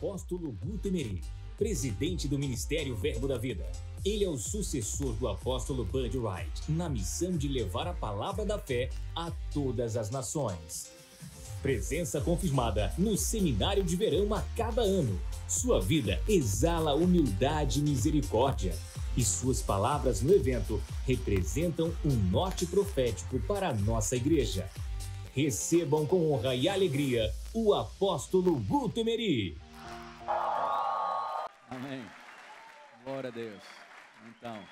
apóstolo Guto Emery, presidente do Ministério Verbo da Vida. Ele é o sucessor do apóstolo Bud Wright, na missão de levar a palavra da fé a todas as nações. Presença confirmada no seminário de verão a cada ano. Sua vida exala humildade e misericórdia. E suas palavras no evento representam um norte profético para a nossa igreja. Recebam com honra e alegria o apóstolo Guto Emery. Amém. Glória a Deus. Então,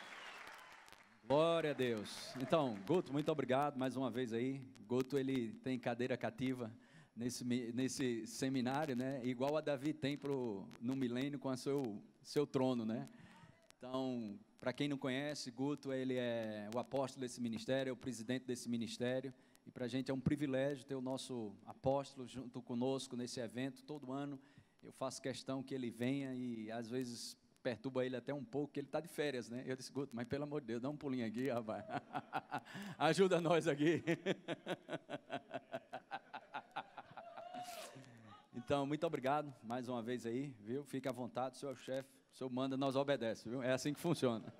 glória a Deus. Então, Guto, muito obrigado mais uma vez aí. Guto, ele tem cadeira cativa nesse seminário, né? Igual a Davi tem no milênio com seu trono, né? Então, para quem não conhece, Guto, ele é o apóstolo desse ministério, é o presidente desse ministério. E para a gente é um privilégio ter o nosso apóstolo junto conosco nesse evento. Todo ano eu faço questão que ele venha e às vezes perturba ele até um pouco, que ele está de férias, né? Eu disse, Guto, mas pelo amor de Deus, dá um pulinho aqui, rapaz. Ajuda nós aqui. Então, muito obrigado mais uma vez aí, viu? Fique à vontade, o senhor é o chefe, o senhor manda, nós obedecemos, viu? É assim que funciona.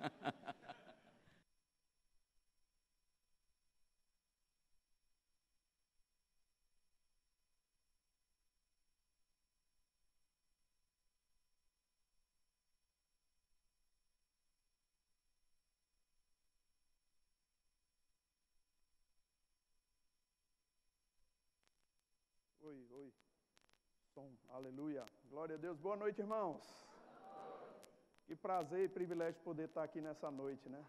Oi. Som, aleluia. Glória a Deus. Boa noite, irmãos. Que prazer e privilégio poder estar aqui nessa noite, né?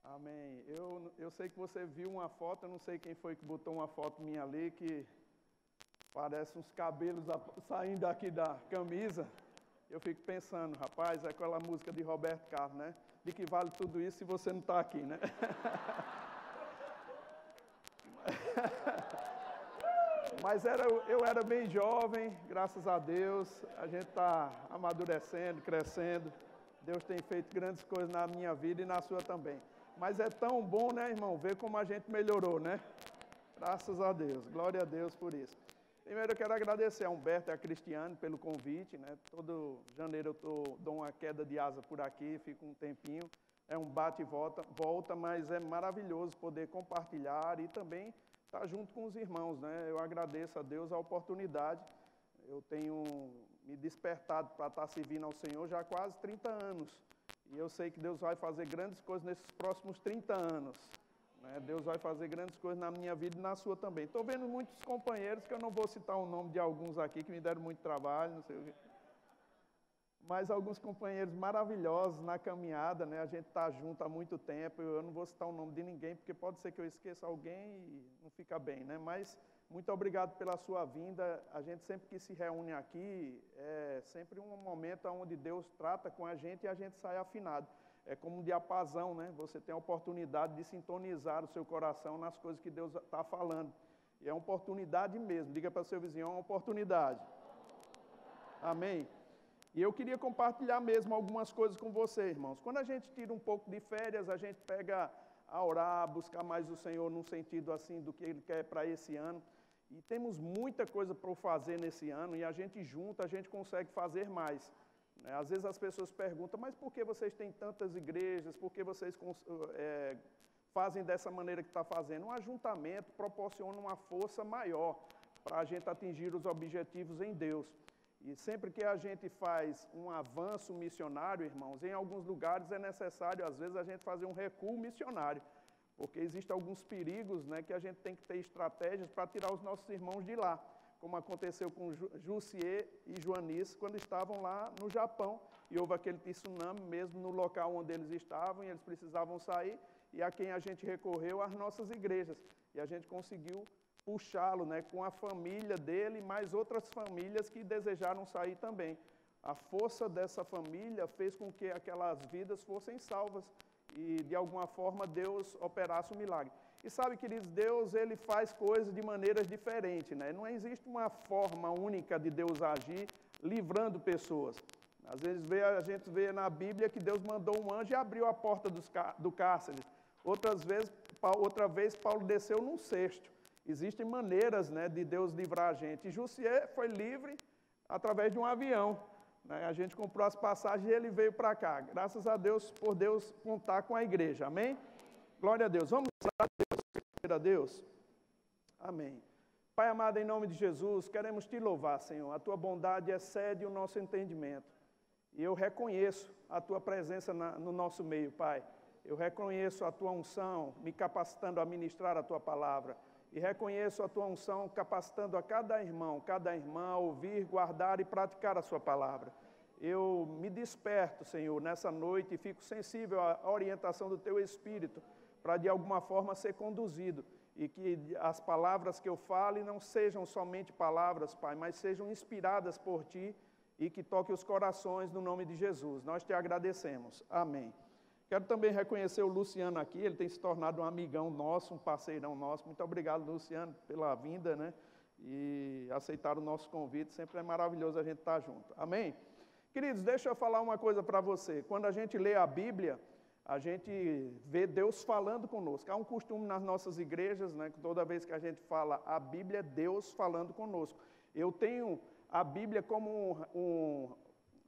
Amém. Eu sei que você viu uma foto, eu não sei quem foi que botou uma foto minha ali, que parece uns cabelos saindo aqui da camisa. Eu fico pensando, rapaz, é aquela música de Roberto Carlos, né? De que vale tudo isso se você não está aqui, né? Mas eu era bem jovem, graças a Deus, a gente está amadurecendo, crescendo. Deus tem feito grandes coisas na minha vida e na sua também. Mas é tão bom, né, irmão, ver como a gente melhorou, né? Graças a Deus, glória a Deus por isso. Primeiro eu quero agradecer a Humberto e a Cristiane pelo convite, né? Todo janeiro eu dou uma queda de asa por aqui, fico um tempinho. É um bate e volta, mas é maravilhoso poder compartilhar e também estar junto com os irmãos, né? Eu agradeço a Deus a oportunidade. Eu tenho me despertado para estar servindo ao Senhor já há quase 30 anos. E eu sei que Deus vai fazer grandes coisas nesses próximos 30 anos. Né? Deus vai fazer grandes coisas na minha vida e na sua também. Estou vendo muitos companheiros, que eu não vou citar o nome de alguns aqui, que me deram muito trabalho, não sei o quê. Mas alguns companheiros maravilhosos na caminhada, né? A gente está junto há muito tempo, eu não vou citar o nome de ninguém, porque pode ser que eu esqueça alguém e não fica bem, né? Mas muito obrigado pela sua vinda. A gente sempre que se reúne aqui, é sempre um momento onde Deus trata com a gente e a gente sai afinado. É como um diapasão, né? Você tem a oportunidade de sintonizar o seu coração nas coisas que Deus está falando. E é uma oportunidade mesmo. Diga para o seu vizinho, é uma oportunidade. Amém? E eu queria compartilhar mesmo algumas coisas com você, irmãos. Quando a gente tira um pouco de férias, a gente pega a orar, buscar mais o Senhor num sentido assim do que Ele quer para esse ano. E temos muita coisa para fazer nesse ano e a gente junta, a gente consegue fazer mais. Às vezes as pessoas perguntam, mas por que vocês têm tantas igrejas? Por que vocês fazem dessa maneira que está fazendo? Um ajuntamento proporciona uma força maior para a gente atingir os objetivos em Deus. E sempre que a gente faz um avanço missionário, irmãos, em alguns lugares é necessário, às vezes, a gente fazer um recuo missionário, porque existem alguns perigos, né, que a gente tem que ter estratégias para tirar os nossos irmãos de lá, como aconteceu com Jussier e Joanice, quando estavam lá no Japão, e houve aquele tsunami mesmo no local onde eles estavam, e eles precisavam sair, e a quem a gente recorreu? Às nossas igrejas, e a gente conseguiu puxá-lo, né, com a família dele, mais outras famílias que desejaram sair também. A força dessa família fez com que aquelas vidas fossem salvas e, de alguma forma, Deus operasse um milagre. E sabe, queridos, Deus, Ele faz coisas de maneiras diferentes, né? Não existe uma forma única de Deus agir livrando pessoas. Às vezes a gente vê na Bíblia que Deus mandou um anjo e abriu a porta do cárcere. Outra vez Paulo desceu num cesto. Existem maneiras, né, de Deus livrar a gente. E Jussier foi livre através de um avião. Né? A gente comprou as passagens e ele veio para cá. Graças a Deus, por Deus contar com a igreja. Amém? Glória a Deus. Vamos orar a Deus. Amém. Pai amado, em nome de Jesus, queremos te louvar, Senhor. A tua bondade excede o nosso entendimento. E eu reconheço a tua presença no nosso meio, Pai. Eu reconheço a tua unção, me capacitando a ministrar a tua palavra. E reconheço a tua unção, capacitando a cada irmão, cada irmã a ouvir, guardar e praticar a sua palavra. Eu me desperto, Senhor, nessa noite e fico sensível à orientação do teu Espírito, para de alguma forma ser conduzido. E que as palavras que eu fale não sejam somente palavras, Pai, mas sejam inspiradas por Ti e que toquem os corações no nome de Jesus. Nós Te agradecemos. Amém. Quero também reconhecer o Luciano aqui, ele tem se tornado um amigão nosso, um parceirão nosso. Muito obrigado, Luciano, pela vinda, né? E aceitar o nosso convite. Sempre é maravilhoso a gente estar junto. Amém? Queridos, deixa eu falar uma coisa para você. Quando a gente lê a Bíblia, a gente vê Deus falando conosco. Há um costume nas nossas igrejas, né, que toda vez que a gente fala a Bíblia, é Deus falando conosco. Eu tenho a Bíblia como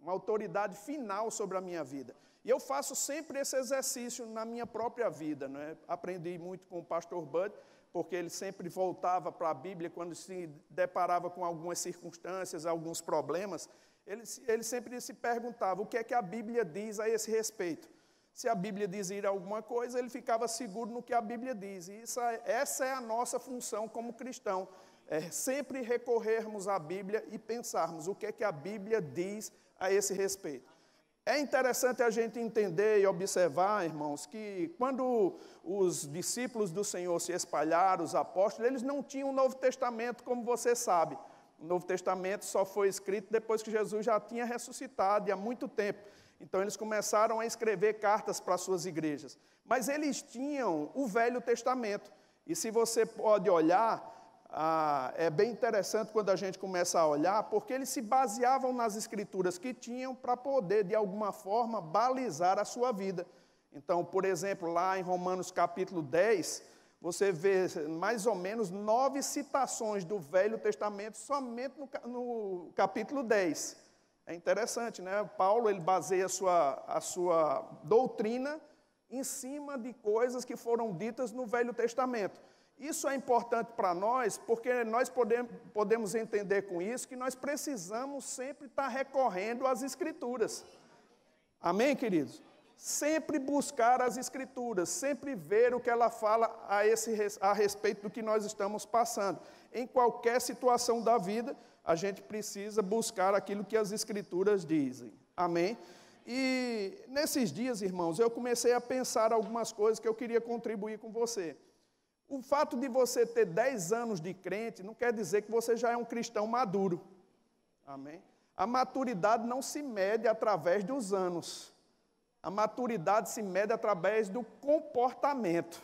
uma autoridade final sobre a minha vida. E eu faço sempre esse exercício na minha própria vida. Né? Aprendi muito com o pastor Bud, porque ele sempre voltava para a Bíblia quando se deparava com algumas circunstâncias, alguns problemas. Ele sempre se perguntava o que é que a Bíblia diz a esse respeito. Se a Bíblia dizia alguma coisa, ele ficava seguro no que a Bíblia diz. E essa é a nossa função como cristão, é sempre recorrermos à Bíblia e pensarmos o que é que a Bíblia diz a esse respeito. É interessante a gente entender e observar, irmãos, que quando os discípulos do Senhor se espalharam, os apóstolos, eles não tinham o Novo Testamento, como você sabe. O Novo Testamento só foi escrito depois que Jesus já tinha ressuscitado, e há muito tempo. Então, eles começaram a escrever cartas para as suas igrejas. Mas eles tinham o Velho Testamento. E se você pode olhar, é bem interessante quando a gente começa a olhar, porque eles se baseavam nas escrituras que tinham para poder, de alguma forma, balizar a sua vida. Então, por exemplo, lá em Romanos capítulo 10, você vê mais ou menos 9 citações do Velho Testamento somente no capítulo 10. É interessante, né? Paulo, ele baseia a sua doutrina em cima de coisas que foram ditas no Velho Testamento. Isso é importante para nós, porque nós podemos entender com isso que nós precisamos sempre estar recorrendo às Escrituras. Amém, queridos? Sempre buscar as Escrituras, sempre ver o que ela fala a respeito do que nós estamos passando. Em qualquer situação da vida, a gente precisa buscar aquilo que as Escrituras dizem. Amém? E nesses dias, irmãos, eu comecei a pensar algumas coisas que eu queria contribuir com você. O fato de você ter 10 anos de crente não quer dizer que você já é um cristão maduro. Amém? A maturidade não se mede através dos anos. A maturidade se mede através do comportamento.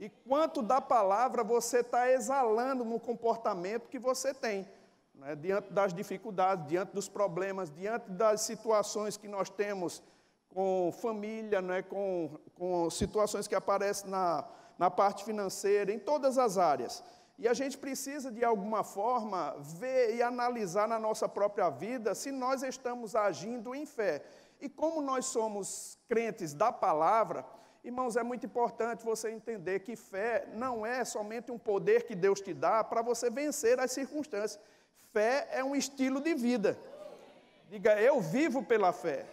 E quanto da palavra você está exalando no comportamento que você tem. Né? Diante das dificuldades, diante dos problemas, diante das situações que nós temos com família, né? com situações que aparecem na parte financeira, em todas as áreas. E a gente precisa, de alguma forma, ver e analisar na nossa própria vida se nós estamos agindo em fé. E como nós somos crentes da palavra, irmãos, é muito importante você entender que fé não é somente um poder que Deus te dá para você vencer as circunstâncias. Fé é um estilo de vida. Diga, eu vivo pela fé.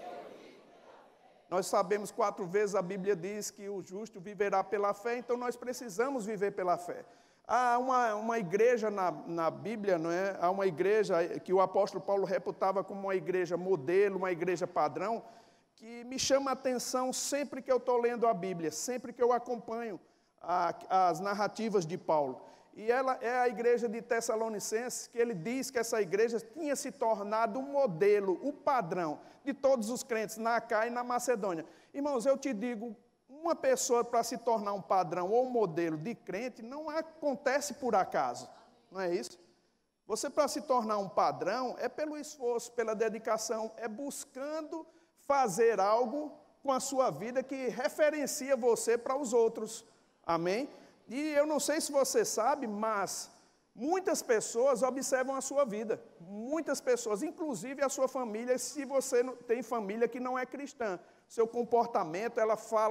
Nós sabemos 4 vezes a Bíblia diz que o justo viverá pela fé, então nós precisamos viver pela fé. Há uma igreja na Bíblia, não é? Há uma igreja que o apóstolo Paulo reputava como uma igreja modelo, uma igreja padrão, que me chama a atenção sempre que eu estou lendo a Bíblia, sempre que eu acompanho as narrativas de Paulo. E ela é a igreja de Tessalonicenses, que ele diz que essa igreja tinha se tornado um modelo, o padrão de todos os crentes na Acaia e na Macedônia. Irmãos, eu te digo, uma pessoa para se tornar um padrão ou um modelo de crente não acontece por acaso, não é isso? Você para se tornar um padrão é pelo esforço, pela dedicação, é buscando fazer algo com a sua vida que referencia você para os outros, amém? E eu não sei se você sabe, mas Muitas pessoas observam a sua vida, muitas pessoas, inclusive a sua família, se você tem família que não é cristã. Seu comportamento,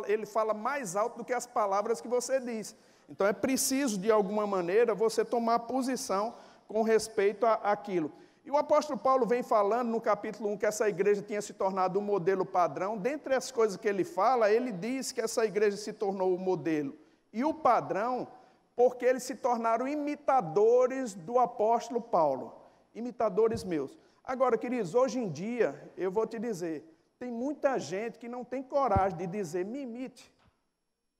ele fala mais alto do que as palavras que você diz. Então é preciso, de alguma maneira, você tomar posição com respeito àquilo. E o apóstolo Paulo vem falando no capítulo 1 que essa igreja tinha se tornado um modelo padrão. Dentre as coisas que ele fala, ele diz que essa igreja se tornou o modelo e o padrão porque eles se tornaram imitadores do apóstolo Paulo, imitadores meus. Agora, queridos, hoje em dia, eu vou te dizer, tem muita gente que não tem coragem de dizer, me imite.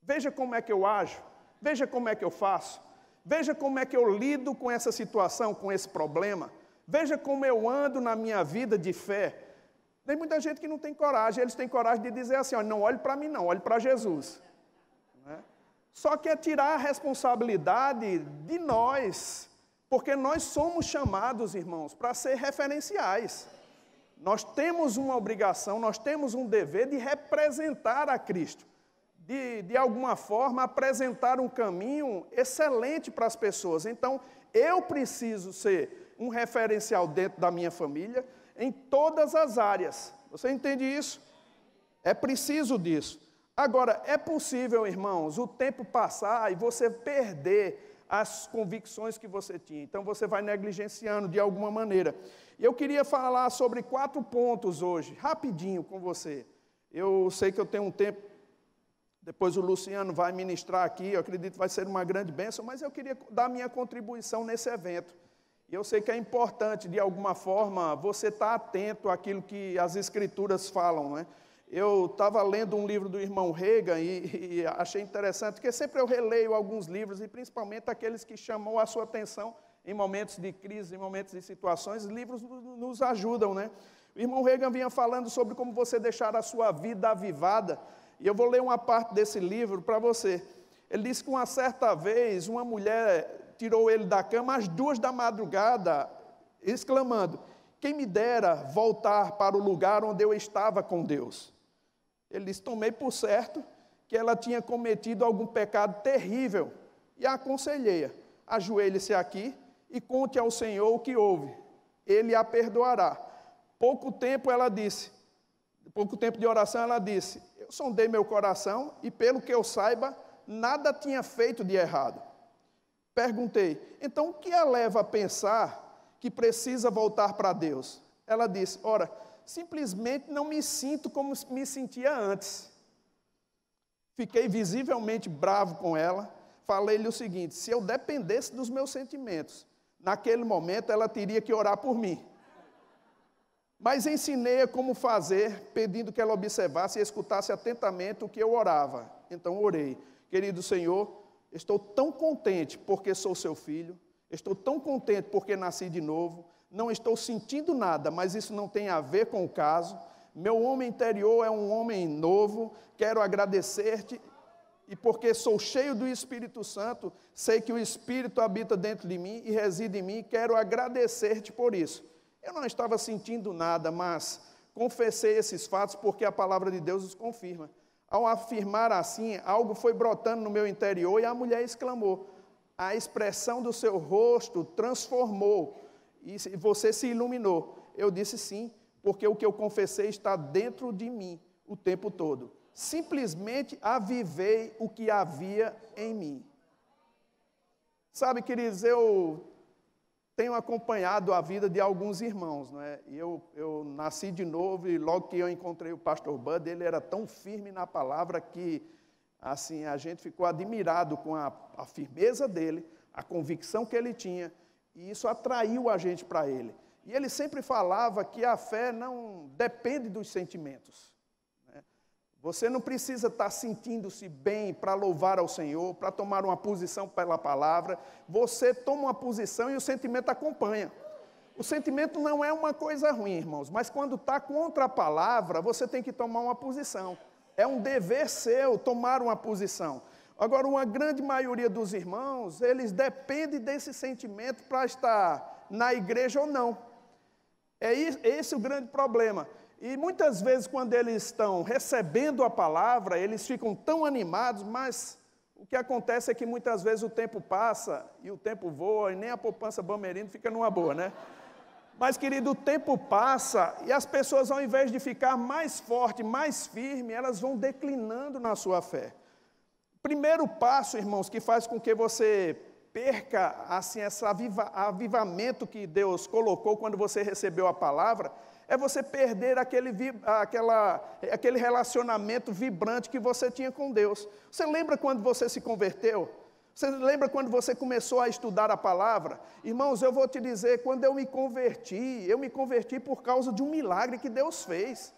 Veja como é que eu ajo, veja como é que eu faço, veja como é que eu lido com essa situação, com esse problema, veja como eu ando na minha vida de fé. Tem muita gente que não tem coragem, eles têm coragem de dizer assim, não olhe para mim não, olhe para Jesus. Não é? Só que é tirar a responsabilidade de nós, porque nós somos chamados, irmãos, para ser referenciais. Nós temos uma obrigação, nós temos um dever de representar a Cristo, de alguma forma apresentar um caminho excelente para as pessoas. Então, eu preciso ser um referencial dentro da minha família, em todas as áreas. Você entende isso? É preciso disso. Agora, é possível, irmãos, o tempo passar e você perder as convicções que você tinha. Então, você vai negligenciando de alguma maneira. E eu queria falar sobre 4 pontos hoje, rapidinho com você. Eu sei que eu tenho um tempo, depois o Luciano vai ministrar aqui, eu acredito que vai ser uma grande bênção, mas eu queria dar minha contribuição nesse evento. E eu sei que é importante, de alguma forma, você estar atento àquilo que as Escrituras falam, não é? Eu estava lendo um livro do irmão Reagan e achei interessante, porque sempre eu releio alguns livros, e principalmente aqueles que chamam a sua atenção em momentos de crise, em momentos de situações, livros nos ajudam, né? O irmão Reagan vinha falando sobre como você deixar a sua vida avivada, e eu vou ler uma parte desse livro para você. Ele disse que uma certa vez, uma mulher tirou ele da cama às 2 da madrugada, exclamando, quem me dera voltar para o lugar onde eu estava com Deus. Ele disse, tomei por certo que ela tinha cometido algum pecado terrível e a aconselhei-a, ajoelhe-se aqui e conte ao Senhor o que houve, Ele a perdoará. Pouco tempo de oração ela disse, eu sondei meu coração e pelo que eu saiba, nada tinha feito de errado. Perguntei, então o que a leva a pensar que precisa voltar para Deus? Ela disse, ora, simplesmente não me sinto como me sentia antes. Fiquei visivelmente bravo com ela, falei-lhe o seguinte, se eu dependesse dos meus sentimentos, naquele momento ela teria que orar por mim. Mas ensinei-a como fazer, pedindo que ela observasse e escutasse atentamente o que eu orava. Então orei, querido Senhor, estou tão contente porque sou seu filho, estou tão contente porque nasci de novo, não estou sentindo nada, mas isso não tem a ver com o caso. Meu homem interior é um homem novo, quero agradecer-te, e porque sou cheio do Espírito Santo, sei que o Espírito habita dentro de mim e reside em mim, quero agradecer-te por isso. Eu não estava sentindo nada, mas confessei esses fatos porque a palavra de Deus os confirma. Ao afirmar assim, algo foi brotando no meu interior e a mulher exclamou, a expressão do seu rosto transformou e você se iluminou. Eu disse sim, porque o que eu confessei está dentro de mim o tempo todo. Simplesmente avivei o que havia em mim. Sabe, queridos, eu tenho acompanhado a vida de alguns irmãos, não é? E eu nasci de novo e logo que eu encontrei o pastor Bud, ele era tão firme na palavra que assim, a gente ficou admirado com a firmeza dele, a convicção que ele tinha, e isso atraiu a gente para ele. E ele sempre falava que a fé não depende dos sentimentos. Né? Você não precisa estar sentindo-se bem para louvar ao Senhor, para tomar uma posição pela palavra. Você toma uma posição e o sentimento acompanha. O sentimento não é uma coisa ruim, irmãos, mas quando está contra a palavra, você tem que tomar uma posição. É um dever seu tomar uma posição. Agora, uma grande maioria dos irmãos, eles dependem desse sentimento para estar na igreja ou não. É esse o grande problema. E muitas vezes, quando eles estão recebendo a palavra, eles ficam tão animados, mas O que acontece é que muitas vezes o tempo passa e o tempo voa e nem a poupança Bamerindo fica numa boa, né? Mas, querido, o tempo passa e as pessoas, ao invés de ficar mais forte, mais firme, elas vão declinando na sua fé. Primeiro passo, irmãos, que faz com que você perca assim, esse avivamento que Deus colocou quando você recebeu a palavra, é você perder aquele relacionamento vibrante que você tinha com Deus. Você lembra quando você se converteu? Você lembra quando você começou a estudar a palavra? Irmãos, eu vou te dizer, quando eu me converti por causa de um milagre que Deus fez.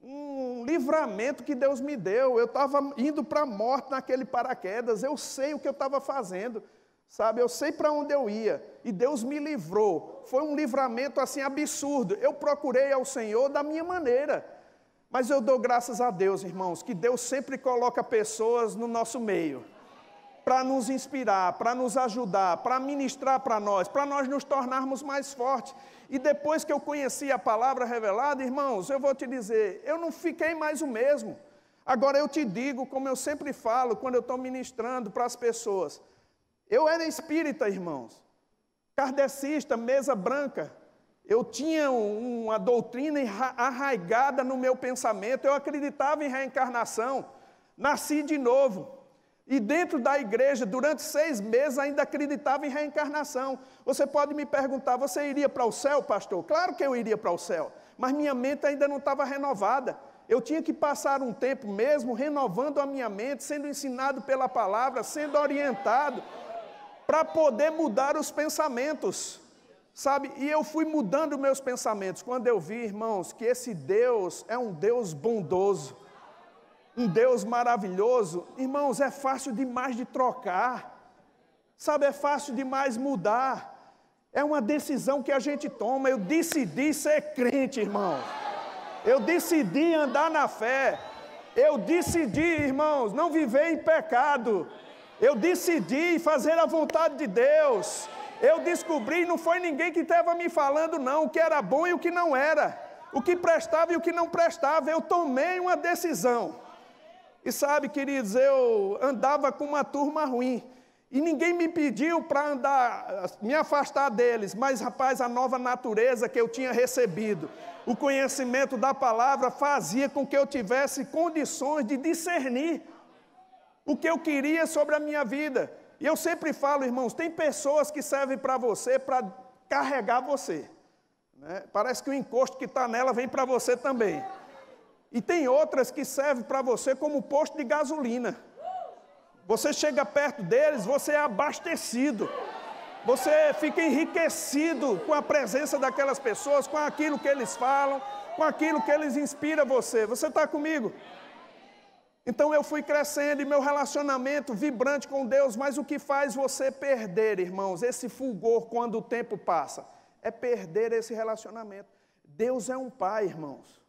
Um livramento que Deus me deu. Eu estava indo para a morte naquele paraquedas, eu sei o que eu estava fazendo, sabe? Eu sei para onde eu ia, e Deus me livrou. Foi um livramento assim absurdo. Eu procurei ao Senhor da minha maneira, mas eu dou graças a Deus, irmãos, que Deus sempre coloca pessoas no nosso meio, para nos inspirar, para nos ajudar, para ministrar para nós nos tornarmos mais fortes. E depois que eu conheci a palavra revelada, irmãos, eu vou te dizer, eu não fiquei mais o mesmo. Agora eu te digo, como eu sempre falo, quando eu estou ministrando para as pessoas, eu era espírita, irmãos, kardecista, mesa branca, eu tinha uma doutrina arraigada no meu pensamento, eu acreditava em reencarnação, nasci de novo. E dentro da igreja, durante 6 meses, ainda acreditava em reencarnação. Você pode me perguntar, você iria para o céu, pastor? Claro que eu iria para o céu, mas minha mente ainda não estava renovada. Eu tinha que passar um tempo mesmo renovando a minha mente, sendo ensinado pela palavra, sendo orientado, para poder mudar os pensamentos, sabe? E eu fui mudando meus pensamentos, quando eu vi, irmãos, que esse Deus é um Deus bondoso, um Deus maravilhoso. Irmãos, é fácil demais de trocar, sabe, é fácil demais mudar, é uma decisão que a gente toma. Eu decidi ser crente, irmãos, eu decidi andar na fé, eu decidi, irmãos, não viver em pecado, eu decidi fazer a vontade de Deus, eu descobri, não foi ninguém que estava me falando não, o que era bom e o que não era, o que prestava e o que não prestava. Eu tomei uma decisão. E sabe, queridos, eu andava com uma turma ruim, e ninguém me pediu para me afastar deles, mas, rapaz, a nova natureza que eu tinha recebido, o conhecimento da palavra fazia com que eu tivesse condições de discernir o que eu queria sobre a minha vida. E eu sempre falo, irmãos, tem pessoas que servem para você, para carregar você, né? Parece que o encosto que está nela vem para você também. E tem outras que servem para você como posto de gasolina. Você chega perto deles, você é abastecido. Você fica enriquecido com a presença daquelas pessoas, com aquilo que eles falam, com aquilo que eles inspiram você. Você está comigo? Então eu fui crescendo e meu relacionamento vibrante com Deus, mas o que faz você perder, irmãos, esse fulgor quando o tempo passa, é perder esse relacionamento. Deus é um pai, irmãos.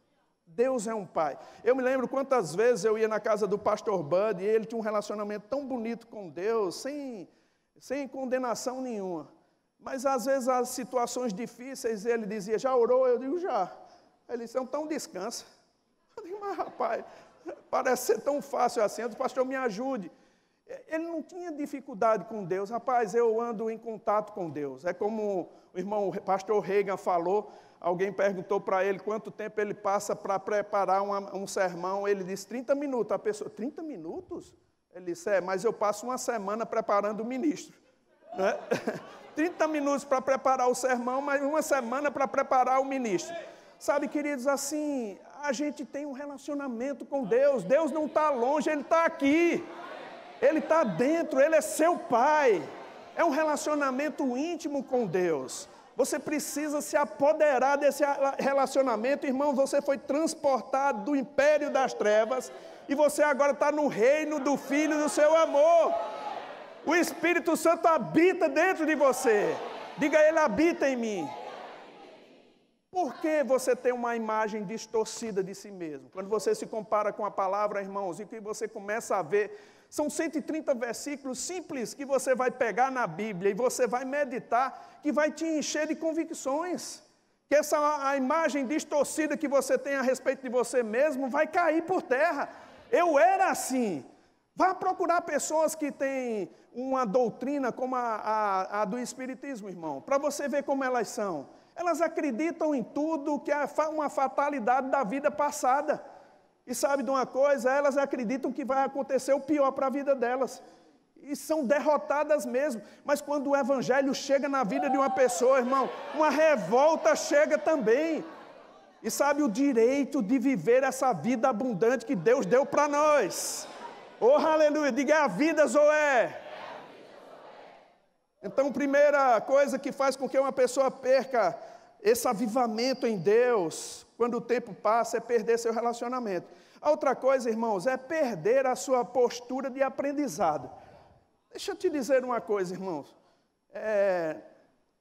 Deus é um pai. Eu me lembro quantas vezes eu ia na casa do pastor Bud e ele tinha um relacionamento tão bonito com Deus, sem condenação nenhuma. Mas às vezes as situações difíceis ele dizia, já orou? Eu digo, já. Ele disse, então descansa. Eu digo, mas rapaz, parece ser tão fácil assim, o pastor me ajude. Ele não tinha dificuldade com Deus, rapaz, eu ando em contato com Deus. É como o irmão pastor Reagan falou, alguém perguntou para ele quanto tempo ele passa para preparar um sermão, ele disse 30 minutos, a pessoa, 30 minutos? Ele disse, mas eu passo uma semana preparando o ministro, né? 30 minutos para preparar o sermão, mas uma semana para preparar o ministro. Sabe, queridos, assim, a gente tem um relacionamento com Deus, Deus não está longe, Ele está aqui, Ele está dentro, Ele é seu Pai, é um relacionamento íntimo com Deus. Você precisa se apoderar desse relacionamento, irmão. Você foi transportado do império das trevas e você agora está no reino do Filho do seu amor. O Espírito Santo habita dentro de você. Diga, Ele habita em mim. Por que você tem uma imagem distorcida de si mesmo? Quando você se compara com a palavra, irmãos, e que você começa a ver, são 130 versículos simples que você vai pegar na Bíblia e você vai meditar, que vai te encher de convicções. Que a imagem distorcida que você tem a respeito de você mesmo vai cair por terra. Eu era assim. Vá procurar pessoas que têm uma doutrina como a do Espiritismo, irmão, para você ver como elas são. Elas acreditam em tudo que é uma fatalidade da vida passada. E sabe de uma coisa? Elas acreditam que vai acontecer o pior para a vida delas. E são derrotadas mesmo. Mas quando o Evangelho chega na vida de uma pessoa, irmão, uma revolta chega também. E sabe o direito de viver essa vida abundante que Deus deu para nós. Oh, aleluia, diga a vida, Zoé. Então, primeira coisa que faz com que uma pessoa perca esse avivamento em Deus, quando o tempo passa, é perder seu relacionamento. A outra coisa, irmãos, é perder a sua postura de aprendizado. Deixa eu te dizer uma coisa, irmãos.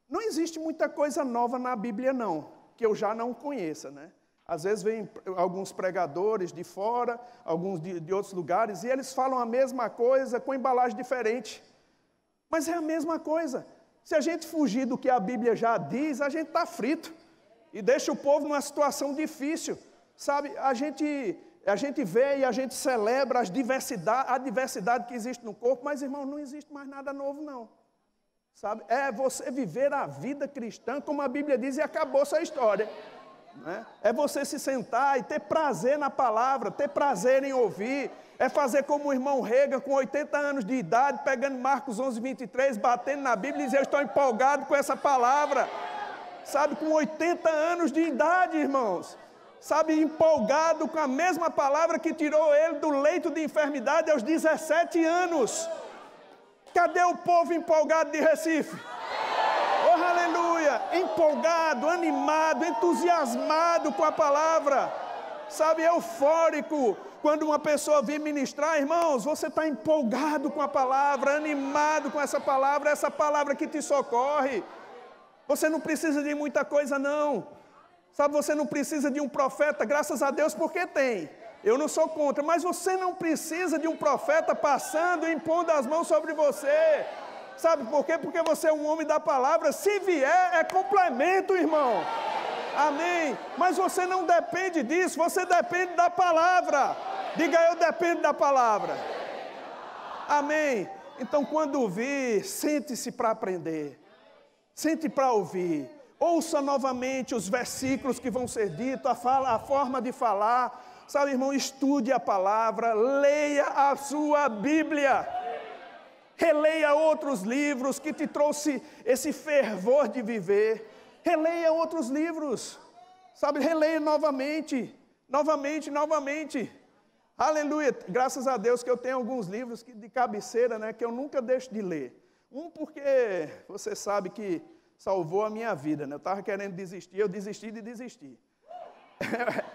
Não existe muita coisa nova na Bíblia, não, que eu já não conheça, né? Às vezes vem alguns pregadores de fora, alguns de outros lugares, e eles falam a mesma coisa com embalagem diferente. Mas é a mesma coisa. Se a gente fugir do que a Bíblia já diz, a gente está frito. E deixa o povo numa situação difícil. Sabe, a gente vê e a gente celebra a diversidade que existe no corpo, mas, irmão, não existe mais nada novo, não. Sabe, é você viver a vida cristã, como a Bíblia diz, e acabou essa história. Né? É você se sentar e ter prazer na palavra, ter prazer em ouvir. É fazer como o irmão Reagan, com 80 anos de idade, pegando Marcos 11, 23, batendo na Bíblia e dizer, eu estou empolgado com essa palavra. Sabe, com 80 anos de idade, irmãos. Sabe, empolgado com a mesma palavra que tirou ele do leito de enfermidade aos 17 anos. Cadê o povo empolgado de Recife? Oh, aleluia! Empolgado, animado, entusiasmado com a palavra. Sabe, eufórico. Quando uma pessoa vem ministrar, irmãos, você está empolgado com a palavra, animado com essa palavra que te socorre. Você não precisa de muita coisa, não. Sabe, você não precisa de um profeta, graças a Deus, porque tem. Eu não sou contra, mas você não precisa de um profeta passando e impondo as mãos sobre você. Sabe por quê? Porque você é um homem da palavra. Se vier, é complemento, irmão. Amém? Mas você não depende disso, você depende da palavra. Diga, eu dependo da palavra. Amém? Então, quando vir, sente-se para aprender. Sente para ouvir. Ouça novamente os versículos que vão ser ditos, a forma de falar. Sabe, irmão, estude a palavra, leia a sua Bíblia. Releia outros livros que te trouxe esse fervor de viver. Releia outros livros. Sabe, releia novamente. Aleluia. Graças a Deus que eu tenho alguns livros de cabeceira, né, que eu nunca deixo de ler. Um porque você sabe que salvou a minha vida, né? Eu estava querendo desistir, eu desisti de desistir.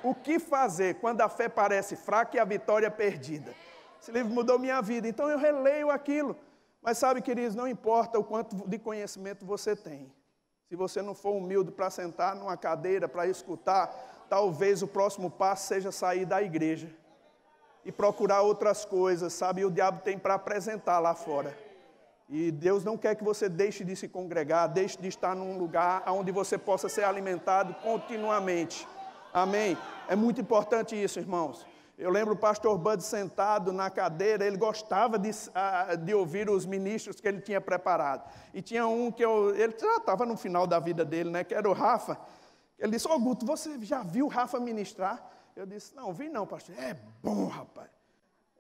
O que fazer quando a fé parece fraca e a vitória é perdida? Esse livro mudou minha vida, então eu releio aquilo. Mas sabe, queridos, não importa o quanto de conhecimento você tem. Se você não for humilde para sentar numa cadeira, para escutar, talvez o próximo passo seja sair da igreja e procurar outras coisas, sabe? E o diabo tem para apresentar lá fora. E Deus não quer que você deixe de se congregar, deixe de estar num lugar onde você possa ser alimentado continuamente. Amém? É muito importante isso, irmãos. Eu lembro o pastor Bud sentado na cadeira, ele gostava de ouvir os ministros que ele tinha preparado. E tinha um que ele já estava no final da vida dele, né, que era o Rafa. Ele disse, Guto, você já viu o Rafa ministrar? Eu disse, não, vi não, pastor. É bom, rapaz.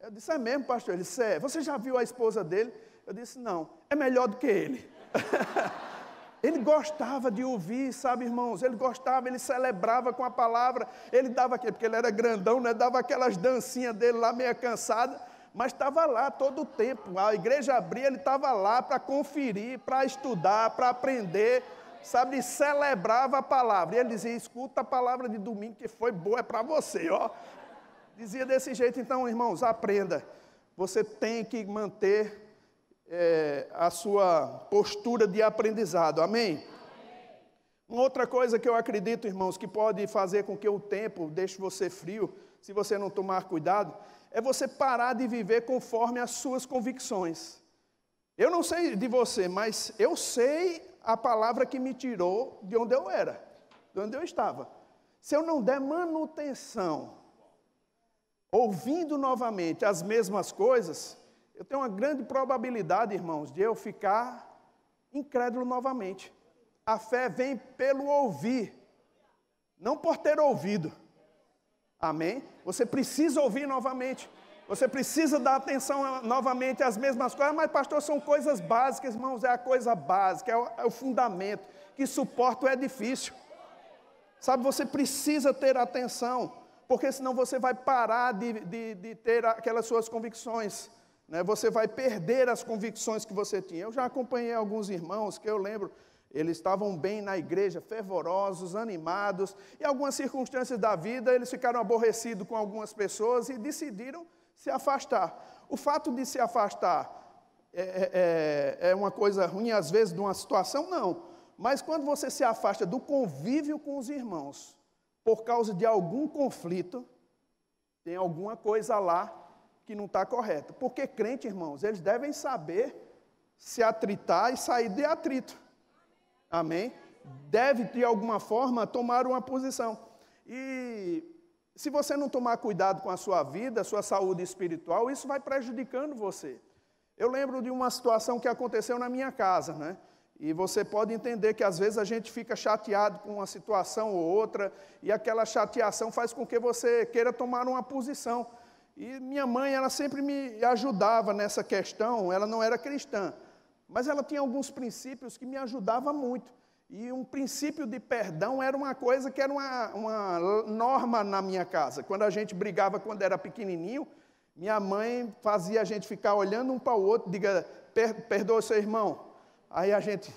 Eu disse, é mesmo, pastor? Ele disse, é. Você já viu a esposa dele? Eu disse, não, é melhor do que ele. Ele gostava de ouvir, sabe, irmãos? Ele gostava, ele celebrava com a palavra. Ele dava aquele, porque ele era grandão, né? Dava aquelas dancinhas dele lá, meio cansada, mas estava lá todo o tempo. A igreja abria, ele estava lá para conferir, para estudar, para aprender, sabe? E celebrava a palavra. E ele dizia, escuta a palavra de domingo, que foi boa, é para você, ó. Dizia desse jeito. Então, irmãos, aprenda. Você tem que manter a sua postura de aprendizado, amém? Uma outra coisa que eu acredito, irmãos, que pode fazer com que o tempo deixe você frio, se você não tomar cuidado, é você parar de viver conforme as suas convicções. Eu não sei de você, mas eu sei a palavra que me tirou de onde eu era, de onde eu estava. Se eu não der manutenção ouvindo novamente as mesmas coisas, eu tenho uma grande probabilidade, irmãos, de eu ficar incrédulo novamente. A fé vem pelo ouvir, não por ter ouvido. Amém? Você precisa ouvir novamente. Você precisa dar atenção novamente às mesmas coisas. Mas, pastor, são coisas básicas, irmãos. É a coisa básica, é o fundamento. Que suporta o edifício. Sabe, você precisa ter atenção. Porque senão você vai parar de ter aquelas suas convicções. Né? Você vai perder as convicções que você tinha. Eu já acompanhei alguns irmãos que eu lembro... Eles estavam bem na igreja, fervorosos, animados. E algumas circunstâncias da vida, eles ficaram aborrecidos com algumas pessoas e decidiram se afastar. O fato de se afastar é uma coisa ruim, às vezes, de uma situação? Não. Mas quando você se afasta do convívio com os irmãos, por causa de algum conflito, tem alguma coisa lá que não está correta. Porque crente, irmãos, eles devem saber se atritar e sair de atrito. Amém? Deve, de alguma forma, tomar uma posição. E se você não tomar cuidado com a sua vida, a sua saúde espiritual, isso vai prejudicando você. Eu lembro de uma situação que aconteceu na minha casa, né? E você pode entender que às vezes a gente fica chateado com uma situação ou outra, e aquela chateação faz com que você queira tomar uma posição. E minha mãe, ela sempre me ajudava nessa questão, ela não era cristã. Mas ela tinha alguns princípios que me ajudavam muito. E um princípio de perdão era uma coisa que era uma norma na minha casa. Quando a gente brigava quando era pequenininho, minha mãe fazia a gente ficar olhando um para o outro, diga, perdoa seu irmão. Aí a gente,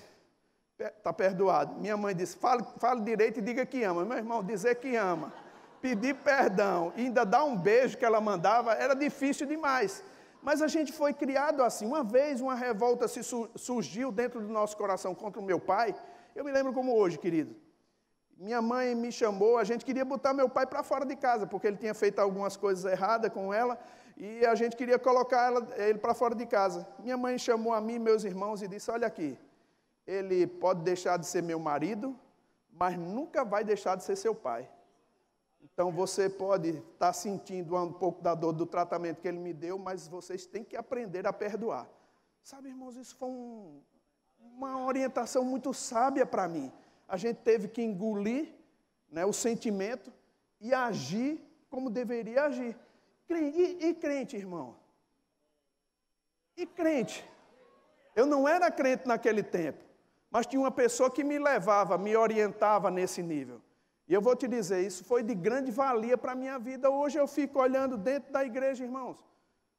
está perdoado. Minha mãe disse, fale direito e diga que ama. Meu irmão, dizer que ama, pedir perdão e ainda dar um beijo que ela mandava, era difícil demais. Mas a gente foi criado assim. Uma vez uma revolta surgiu dentro do nosso coração contra o meu pai. Eu me lembro como hoje, querido. Minha mãe me chamou, a gente queria botar meu pai para fora de casa, porque ele tinha feito algumas coisas erradas com ela, e a gente queria colocar ele para fora de casa. Minha mãe chamou a mim e meus irmãos e disse, olha aqui, ele pode deixar de ser meu marido, mas nunca vai deixar de ser seu pai. Então, você pode estar sentindo um pouco da dor do tratamento que ele me deu, mas vocês têm que aprender a perdoar. Sabe, irmãos, isso foi uma orientação muito sábia para mim. A gente teve que engolir, né, o sentimento e agir como deveria agir. E crente, irmão? E crente? Eu não era crente naquele tempo, mas tinha uma pessoa que me levava, me orientava nesse nível. E eu vou te dizer, isso foi de grande valia para a minha vida. Hoje eu fico olhando dentro da igreja, irmãos.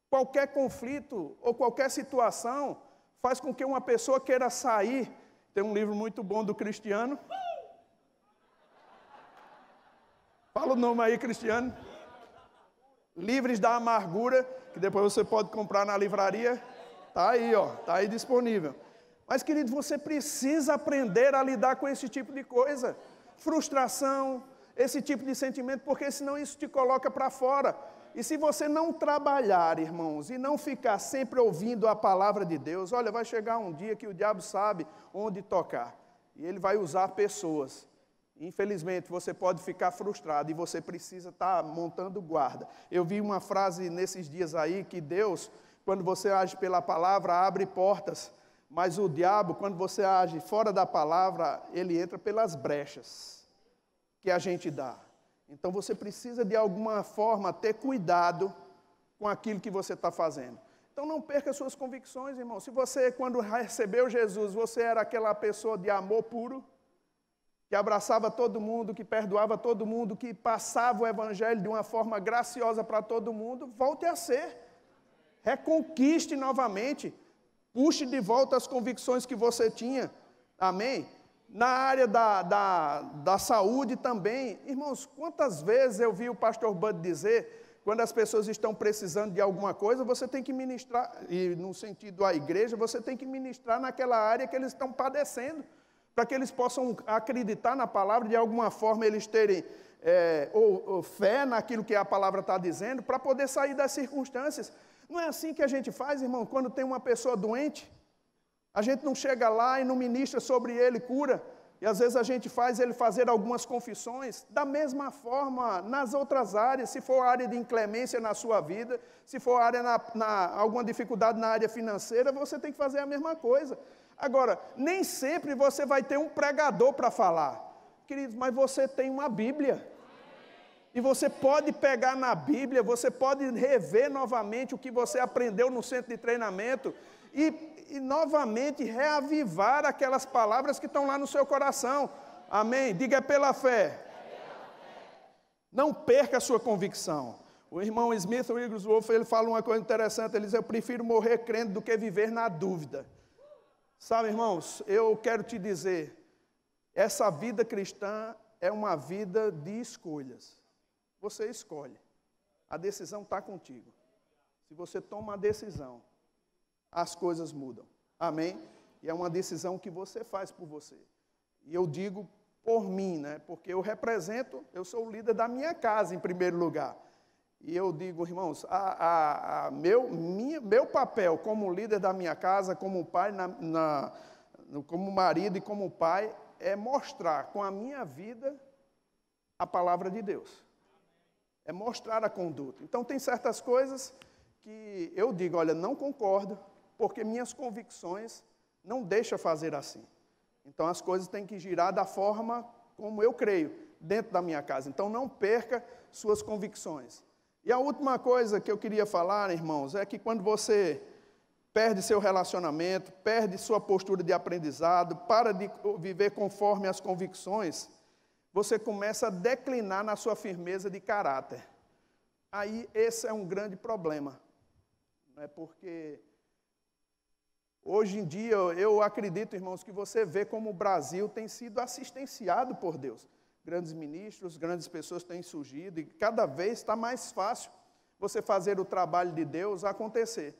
Qualquer conflito ou qualquer situação faz com que uma pessoa queira sair. Tem um livro muito bom do Cristiano. Fala o nome aí, Cristiano. Livres da Amargura, que depois você pode comprar na livraria. Está aí, ó, está aí disponível. Mas, querido, você precisa aprender a lidar com esse tipo de coisa. Frustração, esse tipo de sentimento, porque senão isso te coloca para fora. E se você não trabalhar, irmãos, e não ficar sempre ouvindo a palavra de Deus, olha, vai chegar um dia que o diabo sabe onde tocar. E ele vai usar pessoas. Infelizmente, você pode ficar frustrado e você precisa estar montando guarda. Eu vi uma frase nesses dias aí que Deus, quando você age pela palavra, abre portas. Mas o diabo, quando você age fora da palavra, ele entra pelas brechas que a gente dá. Então você precisa de alguma forma ter cuidado com aquilo que você está fazendo. Então não perca suas convicções, irmão. Se você, quando recebeu Jesus, você era aquela pessoa de amor puro, que abraçava todo mundo, que perdoava todo mundo, que passava o evangelho de uma forma graciosa para todo mundo, volte a ser. Reconquiste novamente. Puxe de volta as convicções que você tinha. Amém? Na área da saúde também. Irmãos, quantas vezes eu vi o pastor Bud dizer, quando as pessoas estão precisando de alguma coisa, você tem que ministrar, e no sentido da igreja, você tem que ministrar naquela área que eles estão padecendo, para que eles possam acreditar na palavra, de alguma forma eles terem ou fé naquilo que a palavra está dizendo, para poder sair das circunstâncias. Não é assim que a gente faz, irmão, quando tem uma pessoa doente? A gente não chega lá e não ministra sobre ele cura. E às vezes a gente faz ele fazer algumas confissões, da mesma forma nas outras áreas, se for área de inclemência na sua vida, se for área alguma dificuldade na área financeira, você tem que fazer a mesma coisa. Agora, nem sempre você vai ter um pregador para falar. Queridos, mas você tem uma Bíblia. E você pode pegar na Bíblia, você pode rever novamente o que você aprendeu no centro de treinamento e novamente reavivar aquelas palavras que estão lá no seu coração. Amém? Diga, é pela fé. Não perca a sua convicção. O irmão Smith Wigglesworth, ele fala uma coisa interessante, ele diz, eu prefiro morrer crendo do que viver na dúvida. Sabe, irmãos, eu quero te dizer, essa vida cristã é uma vida de escolhas. Você escolhe. A decisão está contigo. Se você toma a decisão, as coisas mudam. Amém? E é uma decisão que você faz por você. E eu digo por mim, né? Porque eu sou o líder da minha casa em primeiro lugar. E eu digo, irmãos, meu papel como líder da minha casa, como pai, como marido e como pai, é mostrar com a minha vida a palavra de Deus. É mostrar a conduta. Então, tem certas coisas que eu digo, olha, não concordo, porque minhas convicções não deixam fazer assim. Então, as coisas têm que girar da forma como eu creio, dentro da minha casa. Então, não perca suas convicções. E a última coisa que eu queria falar, irmãos, é que quando você perde seu relacionamento, perde sua postura de aprendizado, para de viver conforme as convicções, você começa a declinar na sua firmeza de caráter. Aí esse é um grande problema, né? Porque hoje em dia eu acredito, irmãos, que você vê como o Brasil tem sido assistenciado por Deus. Grandes ministros, grandes pessoas têm surgido e cada vez está mais fácil você fazer o trabalho de Deus acontecer.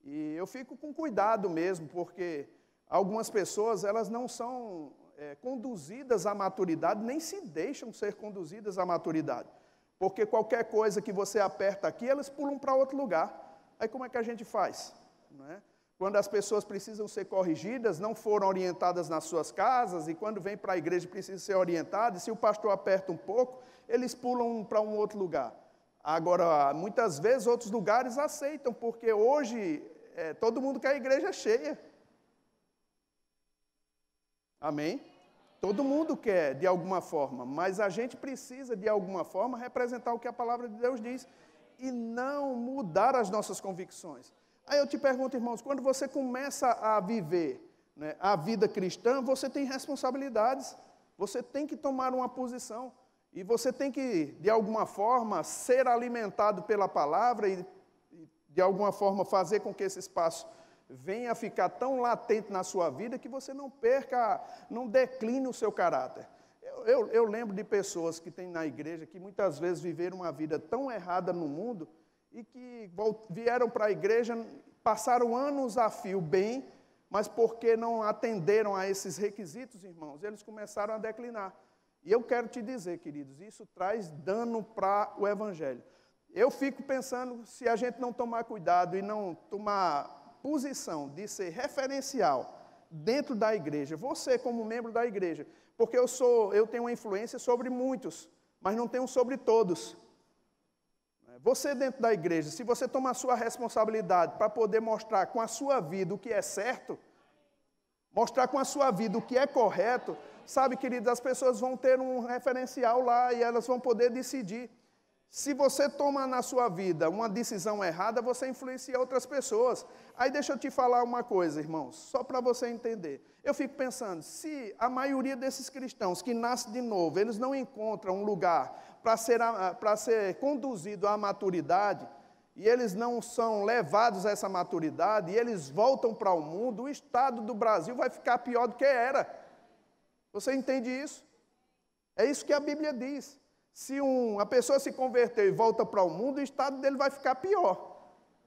E eu fico com cuidado mesmo, porque algumas pessoas elas não são conduzidas à maturidade, nem se deixam ser conduzidas à maturidade. Porque qualquer coisa que você aperta aqui, elas pulam para outro lugar. Aí como é que a gente faz? Né? Quando as pessoas precisam ser corrigidas, não foram orientadas nas suas casas, e quando vem para a igreja precisam ser orientadas, e se o pastor aperta um pouco, eles pulam para um outro lugar. Agora, muitas vezes outros lugares aceitam, porque hoje todo mundo quer a igreja cheia. Amém? Todo mundo quer, de alguma forma, mas a gente precisa, de alguma forma, representar o que a palavra de Deus diz e não mudar as nossas convicções. Aí eu te pergunto, irmãos, quando você começa a viver, né, a vida cristã, você tem responsabilidades, você tem que tomar uma posição e você tem que, de alguma forma, ser alimentado pela palavra e de alguma forma, fazer com que esse espaço venha a ficar tão latente na sua vida que você não perca, não decline o seu caráter. Eu lembro de pessoas que tem na igreja que muitas vezes viveram uma vida tão errada no mundo e que vieram para a igreja, passaram anos a fio bem, mas porque não atenderam a esses requisitos, irmãos, eles começaram a declinar. E eu quero te dizer, queridos, isso traz dano para o evangelho. Eu fico pensando, se a gente não tomar cuidado e não tomar posição de ser referencial dentro da igreja, você como membro da igreja, porque eu tenho uma influência sobre muitos, mas não tenho sobre todos. Você dentro da igreja, se você tomar a sua responsabilidade para poder mostrar com a sua vida o que é certo, mostrar com a sua vida o que é correto, sabe, queridos, as pessoas vão ter um referencial lá e elas vão poder decidir. Se você toma na sua vida uma decisão errada, você influencia outras pessoas. Aí deixa eu te falar uma coisa, irmãos, só para você entender. Eu fico pensando, se a maioria desses cristãos que nascem de novo, eles não encontram um lugar para ser conduzido à maturidade, e eles não são levados a essa maturidade, e eles voltam para o mundo, o estado do Brasil vai ficar pior do que era. Você entende isso? É isso que a Bíblia diz. Se a pessoa se converteu e volta para o mundo, o estado dele vai ficar pior.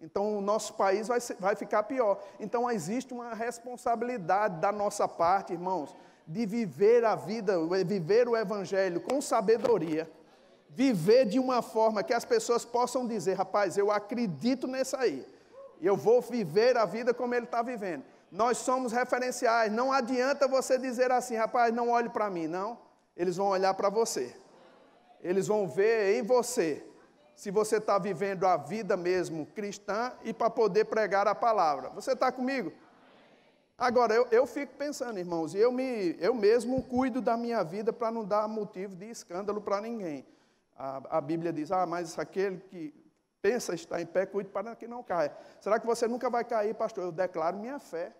Então, o nosso país vai ficar pior. Então, existe uma responsabilidade da nossa parte, irmãos, de viver a vida, viver o evangelho com sabedoria. Viver de uma forma que as pessoas possam dizer, rapaz, eu acredito nessa aí. E eu vou viver a vida como ele está vivendo. Nós somos referenciais. Não adianta você dizer assim, rapaz, não olhe para mim, não. Eles vão olhar para você. Eles vão ver em você se você está vivendo a vida mesmo cristã e para poder pregar a palavra. Você está comigo? Agora, eu fico pensando, irmãos, e eu mesmo cuido da minha vida para não dar motivo de escândalo para ninguém. A Bíblia diz, mas aquele que pensa estar em pé, cuide para que não caia. Será que você nunca vai cair, pastor? Eu declaro minha fé,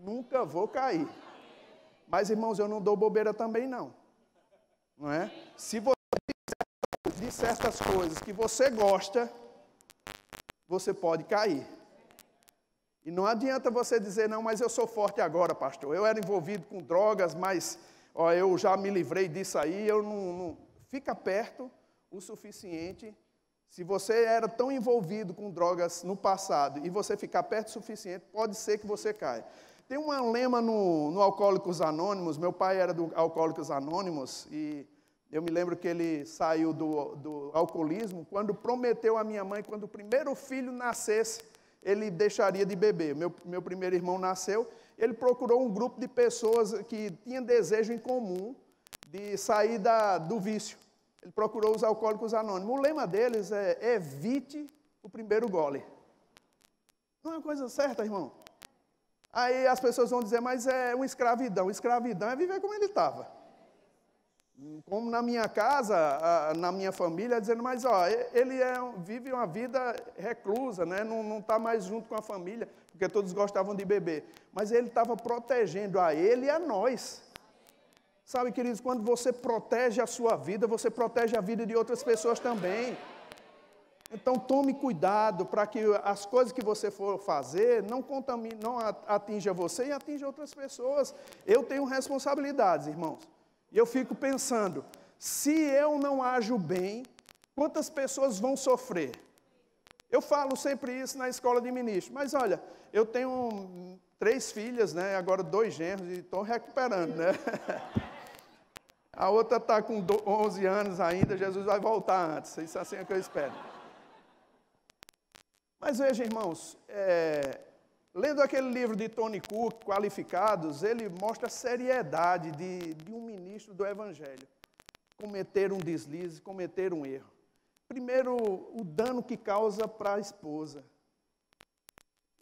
nunca vou cair. Mas, irmãos, eu não dou bobeira também, não. Não é? Se você de certas coisas que você gosta, você pode cair. E não adianta você dizer, não, mas eu sou forte agora, pastor. Eu era envolvido com drogas, mas eu já me livrei disso aí. Eu não. Fica perto o suficiente. Se você era tão envolvido com drogas no passado e você ficar perto o suficiente, pode ser que você caia. Tem um lema no Alcoólicos Anônimos. Meu pai era do Alcoólicos Anônimos e eu me lembro que ele saiu do alcoolismo quando prometeu à minha mãe, quando o primeiro filho nascesse, ele deixaria de beber. Meu primeiro irmão nasceu, ele procurou um grupo de pessoas que tinham desejo em comum de sair do vício. Ele procurou os Alcoólicos Anônimos. O lema deles é: evite o primeiro gole. Não é uma coisa certa, irmão? Aí as pessoas vão dizer, mas é uma escravidão. Escravidão é viver como ele estava. Como na minha casa, na minha família, dizendo, mas ele vive uma vida reclusa, né? Não está mais junto com a família, porque todos gostavam de beber. Mas ele estava protegendo a ele e a nós. Sabe, queridos, quando você protege a sua vida, você protege a vida de outras pessoas também. Então tome cuidado para que as coisas que você for fazer não contamine, não atinja você e atinja outras pessoas. Eu tenho responsabilidades, irmãos. E eu fico pensando, se eu não ajo bem, quantas pessoas vão sofrer? Eu falo sempre isso na escola de ministro, mas olha, eu tenho 3 filhas, né? Agora 2 genros e estou recuperando, né? A outra está com 11 anos ainda, Jesus vai voltar antes, isso assim é o que eu espero. Mas veja, irmãos, lendo aquele livro de Tony Cook, Qualificados, ele mostra a seriedade de um ministro do Evangelho. Cometer um deslize, cometer um erro. Primeiro, o dano que causa para a esposa.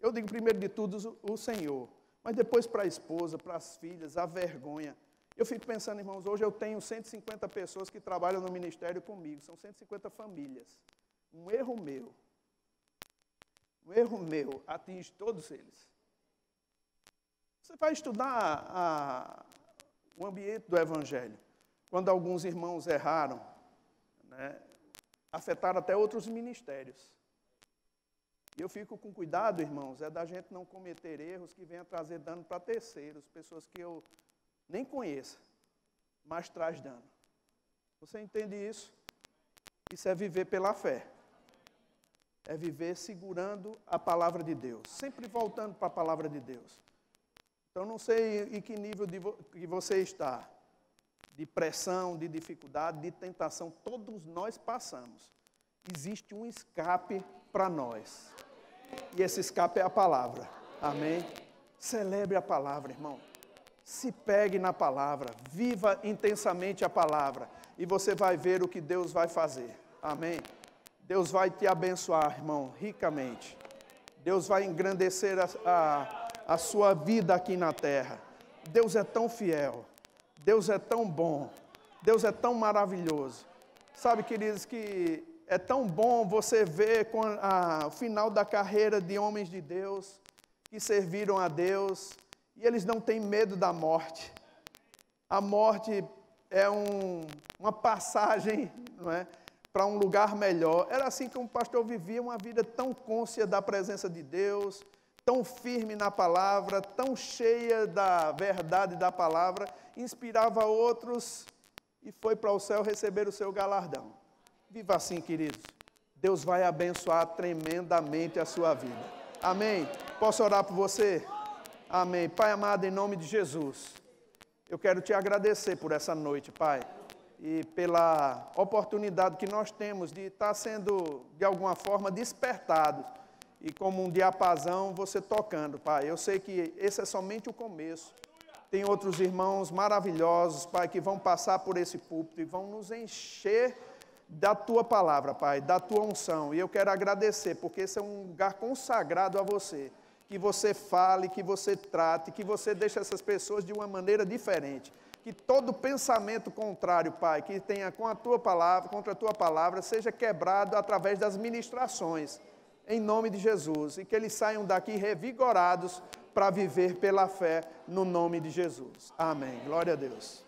Eu digo primeiro de tudo o Senhor, mas depois para a esposa, para as filhas, a vergonha. Eu fico pensando, irmãos, hoje eu tenho 150 pessoas que trabalham no ministério comigo, são 150 famílias. Um erro meu atinge todos eles. Você vai estudar o ambiente do Evangelho. Quando alguns irmãos erraram, né, afetaram até outros ministérios. E eu fico com cuidado, irmãos, da gente não cometer erros que venham trazer dano para terceiros, pessoas que eu nem conheço, mas traz dano. Você entende isso? Isso é viver pela fé. É viver segurando a palavra de Deus, sempre voltando para a palavra de Deus. Então, não sei em que nível que você está, de pressão, de dificuldade, de tentação, todos nós passamos. Existe um escape para nós, e esse escape é a palavra, amém? Celebre a palavra, irmão, se pegue na palavra, viva intensamente a palavra, e você vai ver o que Deus vai fazer, amém? Deus vai te abençoar, irmão, ricamente. Deus vai engrandecer a sua vida aqui na terra. Deus é tão fiel. Deus é tão bom. Deus é tão maravilhoso. Sabe, queridos, que é tão bom você ver o final da carreira de homens de Deus que serviram a Deus e eles não têm medo da morte. A morte é uma passagem, não é? Para um lugar melhor. Era assim que um pastor vivia, uma vida tão cônscia da presença de Deus, tão firme na palavra, tão cheia da verdade da palavra, inspirava outros e foi para o céu receber o seu galardão. Viva assim, queridos. Deus vai abençoar tremendamente a sua vida. Amém? Posso orar por você? Amém. Pai amado, em nome de Jesus, eu quero te agradecer por essa noite, Pai. E pela oportunidade que nós temos de estar sendo, de alguma forma, despertados e como um diapasão você tocando, Pai. Eu sei que esse é somente o começo. Tem outros irmãos maravilhosos, Pai, que vão passar por esse púlpito e vão nos encher da Tua palavra, Pai, da Tua unção. E eu quero agradecer, porque esse é um lugar consagrado a você. Que você fale, que você trate, que você deixe essas pessoas de uma maneira diferente. Que todo pensamento contrário, Pai, que tenha com a Tua palavra, contra a Tua palavra, seja quebrado através das ministrações, em nome de Jesus. E que eles saiam daqui revigorados para viver pela fé no nome de Jesus. Amém. Glória a Deus.